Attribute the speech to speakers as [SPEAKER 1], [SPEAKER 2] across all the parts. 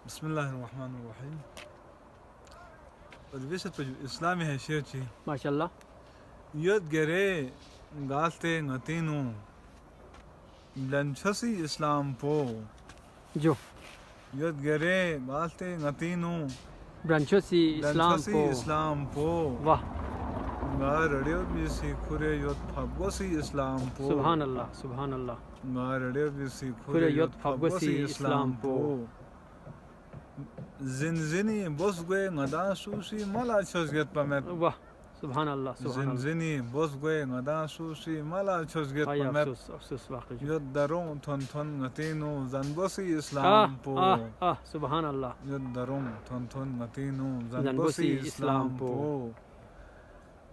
[SPEAKER 1] بسم الله الرحمن الرحيم. البيشة إسلامي هالشيء
[SPEAKER 2] ما شاء الله.
[SPEAKER 1] يد جري قالته نتينو لنشسي إسلام بو
[SPEAKER 2] جو
[SPEAKER 1] يد جري قالته نتينو
[SPEAKER 2] برانچوسی
[SPEAKER 1] إسلام بو
[SPEAKER 2] واہ
[SPEAKER 1] رڑیو بیسی کھرے یوت پھبگوسی اسلام پو
[SPEAKER 2] سبحان اللہ سبحان اللہ
[SPEAKER 1] رڑیو بیسی
[SPEAKER 2] کھرے
[SPEAKER 1] کھرے
[SPEAKER 2] یوت پھبگوسی اسلام پو
[SPEAKER 1] زنزنی بوس گوے ندا سوسی مالا چھوزگت پمت
[SPEAKER 2] واہ سبحان اللہ سبحان اللہ.
[SPEAKER 1] زنزنی بوس گوے ندا سوسی مالا چھوزگت
[SPEAKER 2] آیا
[SPEAKER 1] پمت
[SPEAKER 2] افسوس افسوس واقعی.
[SPEAKER 1] یوت درون تھن تھن نتینو زنبوسی اسلام پو
[SPEAKER 2] سبحان اللہ.
[SPEAKER 1] یوت درون تھن تھن نتینو
[SPEAKER 2] زنبوسی
[SPEAKER 1] زنبوسی
[SPEAKER 2] اسلام
[SPEAKER 1] اسلام
[SPEAKER 2] پو.
[SPEAKER 1] پو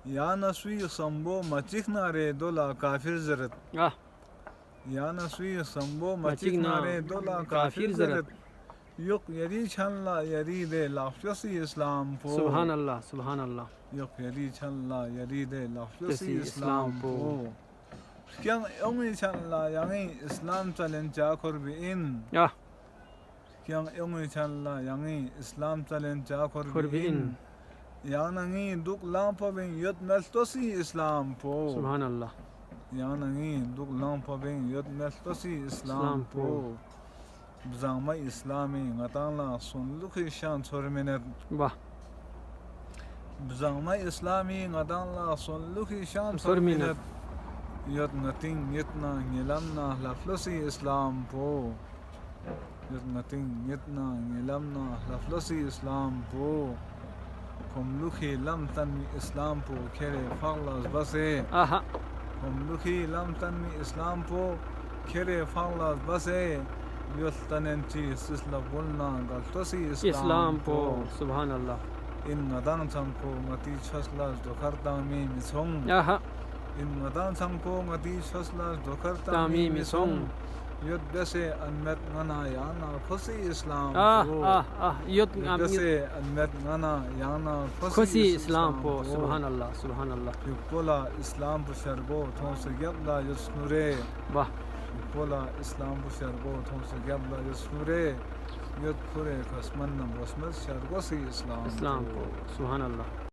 [SPEAKER 1] یا نسوی سمبو مچیخنا رے دولا کافر زرت یا نسوی سمبو مچیخنا رے دولا کافر زرت یک یری چھلا یری دے لافیسی اسلام پو
[SPEAKER 2] سبحان اللہ سبحان اللہ.
[SPEAKER 1] یک یری چھلا یری دے لافیسی اسلام پو کیان امی چھلا یعنی اسلام چلن چاکر بین کیان امی چھلا یعنی اسلام چلن چاکر بین یعنی دک لامپا بین یت ملتوسی اسلام پو
[SPEAKER 2] سبحان اللہ.
[SPEAKER 1] یعنی دک لامپا بین یت ملتوسی اسلام پو بزامہ اسلامی غطالا سن لکھی شان سور منت
[SPEAKER 2] واہ
[SPEAKER 1] بزامہ اسلامی غطالا سن لکھی شان سور منت یت نتین یتنا نیلمنا لفلسی اسلام پو یت نتین یتنا نیلمنا لفلسی اسلام پو کم لکھی لم تنمی اسلام پو کھیرے فغلس بسے کم لکھی لم تنمی اسلام پو کھیرے فغلس بسے یلتننچی سسلا گلنا گلتوسی
[SPEAKER 2] اسلام پو سبحان اللہ.
[SPEAKER 1] ان ندان سنکو متی چھسلاس دکھرتا می مسونگ ان ندان سنکو متی چھسلاس دکھرتا می مسونگ یت بسے انمت ننا یانا خوشی اسلام پو
[SPEAKER 2] یت
[SPEAKER 1] بسے انمت ننا یانا
[SPEAKER 2] خوشی اسلام پو سبحان اللہ سبحان اللہ.
[SPEAKER 1] یکولا اسلام پو شرگو تھون سے گبلا یسنورے
[SPEAKER 2] واہ
[SPEAKER 1] یکولا اسلام پو شرگو تھون سے گبلا یسنورے یت کھرے خسمن بسمت شرگو سی اسلام
[SPEAKER 2] پو سبحان اللہ.